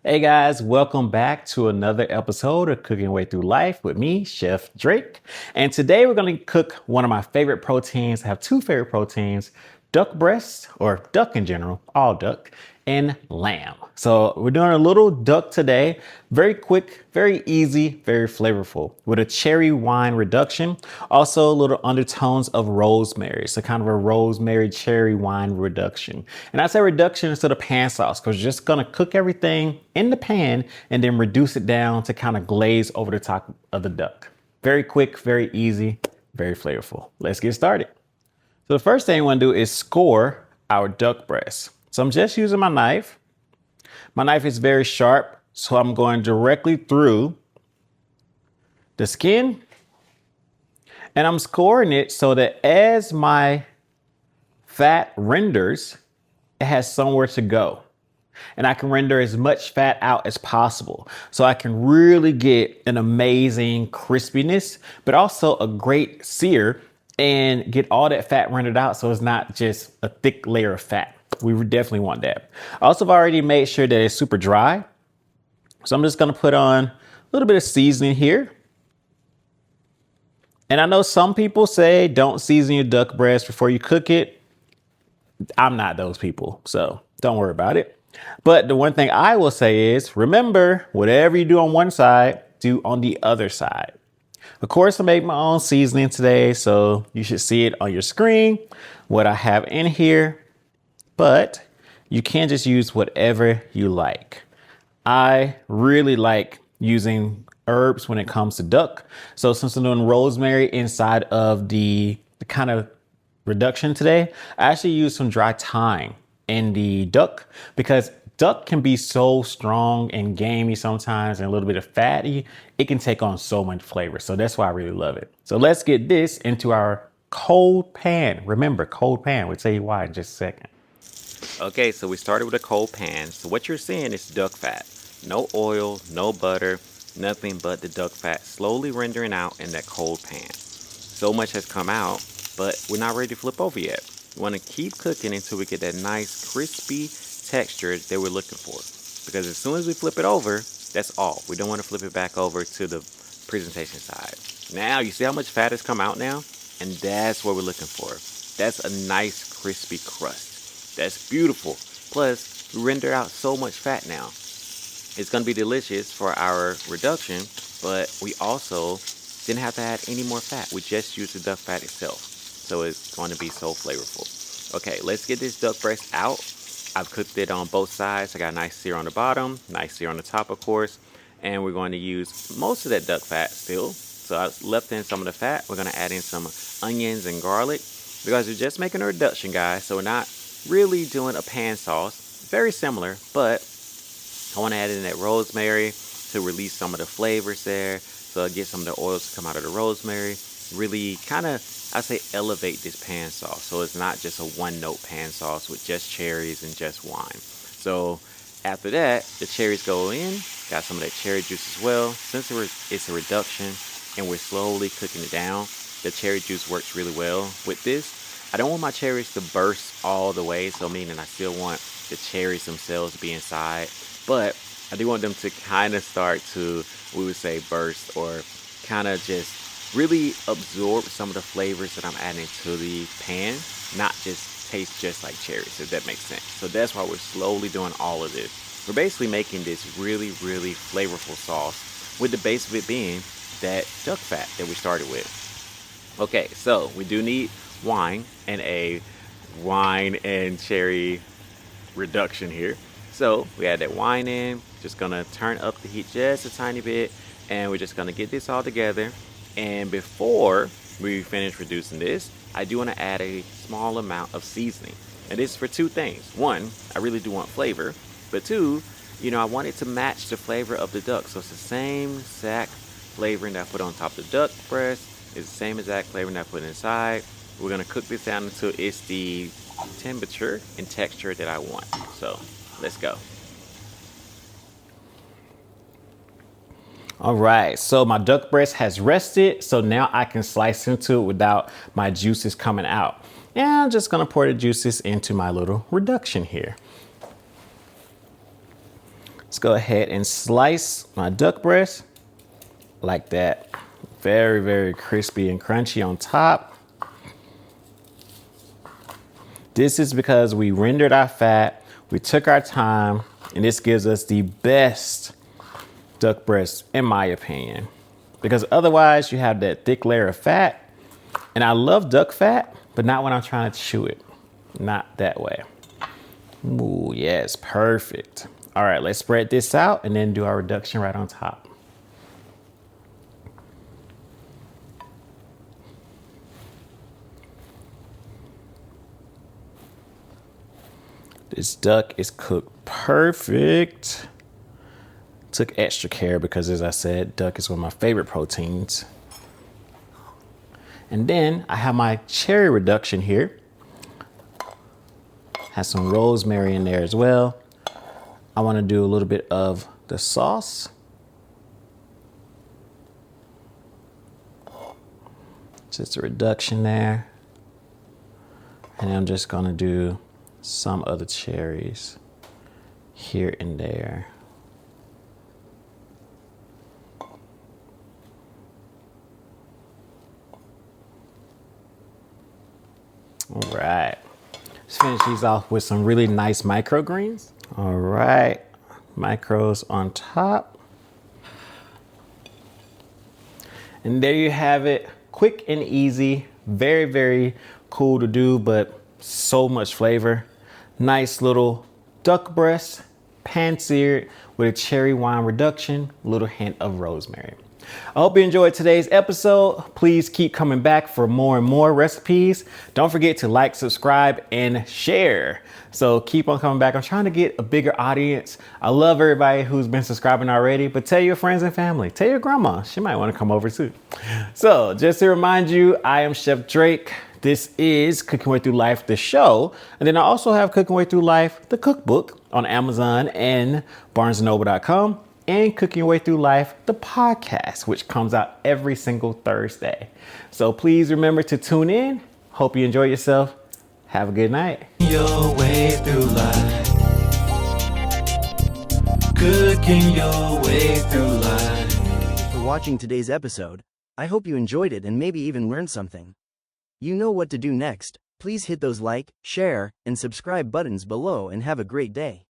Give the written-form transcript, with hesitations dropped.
Hey guys, welcome back to another episode of Cooking Way Through Life with me, Chef Drake. And today we're going to cook one of my favorite proteins. I have two favorite proteins, duck breast, or duck in general, all duck, and lamb. So we're doing a little duck today. Very quick, very easy, very flavorful with a cherry wine reduction. Also a little undertones of rosemary. So kind of a rosemary cherry wine reduction. And I say reduction instead of pan sauce because we're just gonna cook everything in the pan and then reduce it down to kind of glaze over the top of the duck. Very quick, very easy, very flavorful. Let's get started. So the first thing we want to do is score our duck breast. So I'm just using my knife. My knife is very sharp, so I'm going directly through the skin and I'm scoring it so that as my fat renders, it has somewhere to go. And I can render as much fat out as possible. So I can really get an amazing crispiness, but also a great sear and get all that fat rendered out so it's not just a thick layer of fat. We definitely want that. I also have already made sure that it's super dry. So I'm just gonna put on a little bit of seasoning here. And I know some people say don't season your duck breast before you cook it. I'm not those people, so don't worry about it. But the one thing I will say is remember, whatever you do on one side, do on the other side. Of course, I made my own seasoning today, so you should see it on your screen, what I have in here, but you can just use whatever you like. I really like using herbs when it comes to duck. So since I'm doing rosemary inside of the kind of reduction today, I actually use some dry thyme in the duck because duck can be so strong and gamey sometimes and a little bit of fatty. It can take on so much flavor. So that's why I really love it. So let's get this into our cold pan. Remember, cold pan. We'll tell you why in just a second. Okay, so we started with a cold pan. So what you're seeing is duck fat. No oil, no butter, nothing but the duck fat slowly rendering out in that cold pan. So much has come out, but we're not ready to flip over yet. We want to keep cooking until we get that nice crispy texture that we're looking for. Because as soon as we flip it over, that's all. We don't want to flip it back over to the presentation side. Now, you see how much fat has come out now? And that's what we're looking for. That's a nice crispy crust. That's beautiful. Plus, we render out so much fat now. It's going to be delicious for our reduction, but we also didn't have to add any more fat. We just used the duck fat itself. So it's going to be so flavorful. Okay, let's get this duck breast out. I've cooked it on both sides. I got a nice sear on the bottom, nice sear on the top, of course. And we're going to use most of that duck fat still. So I left in some of the fat. We're going to add in some onions and garlic because we're just making a reduction, guys. So we're not really doing a pan sauce. Very similar, but I want to add in that rosemary to release some of the flavors there. So I get some of the oils to come out of the rosemary. Really kind of, I say, elevate this pan sauce. So it's not just a one-note pan sauce with just cherries and just wine. So after that, the cherries go in. Got some of that cherry juice as well. Since it's a reduction and we're slowly cooking it down, the cherry juice works really well with this. I don't want my cherries to burst all the way, so meaning I still want the cherries themselves to be inside, but I do want them to kind of start to, we would say, burst or kind of just really absorb some of the flavors that I'm adding to the pan, not just taste just like cherries, if that makes sense. So that's why we're slowly doing all of this. We're basically making this really, really flavorful sauce with the base of it being that duck fat that we started with. Okay, so we do need wine and a wine and cherry reduction here. So we add that wine in, just gonna turn up the heat just a tiny bit, and we're just gonna get this all together. And before we finish reducing this, I do want to add a small amount of seasoning. And this is for two things. One, I really do want flavor, but two, I want it to match the flavor of the duck. So it's the same exact flavoring that I put on top of the duck breast. It's the same exact flavoring that I put inside. We're gonna cook this down until it's the temperature and texture that I want. So let's go. All right, so my duck breast has rested, so now I can slice into it without my juices coming out. And I'm just gonna pour the juices into my little reduction here. Let's go ahead and slice my duck breast like that. Very, very crispy and crunchy on top. This is because we rendered our fat, we took our time, and this gives us the best duck breast, in my opinion. Because otherwise you have that thick layer of fat, and I love duck fat, but not when I'm trying to chew it. Not that way. Ooh, yes, perfect. All right, let's spread this out and then do our reduction right on top. This duck is cooked perfect. Took extra care because, as I said, duck is one of my favorite proteins. And then I have my cherry reduction here. Has some rosemary in there as well. I want to do a little bit of the sauce. Just a reduction there. And I'm just going to do some of the cherries here and there. All right, let's finish these off with some really nice microgreens. All right, micros on top. And there you have it, quick and easy, very, very cool to do, but so much flavor. Nice little duck breast, pan-seared with a cherry wine reduction, little hint of rosemary. I hope you enjoyed today's episode. Please keep coming back for more and more recipes. Don't forget to like, subscribe, and share. So keep on coming back. I'm trying to get a bigger audience. I love everybody who's been subscribing already, but tell your friends and family. Tell your grandma. She might want to come over too. So just to remind you, I am Chef Drake. This is Cooking Way Through Life, the show. And then I also have Cooking Way Through Life, the cookbook, on Amazon and barnesandnoble.com. And Cooking Your Way Through Life, the podcast, which comes out every single Thursday. So please remember to tune in. Hope you enjoy yourself. Have a good night. Your way through life. Cooking your way through life. For watching today's episode, I hope you enjoyed it and maybe even learned something. You know what to do next. Please hit those like, share, and subscribe buttons below and have a great day.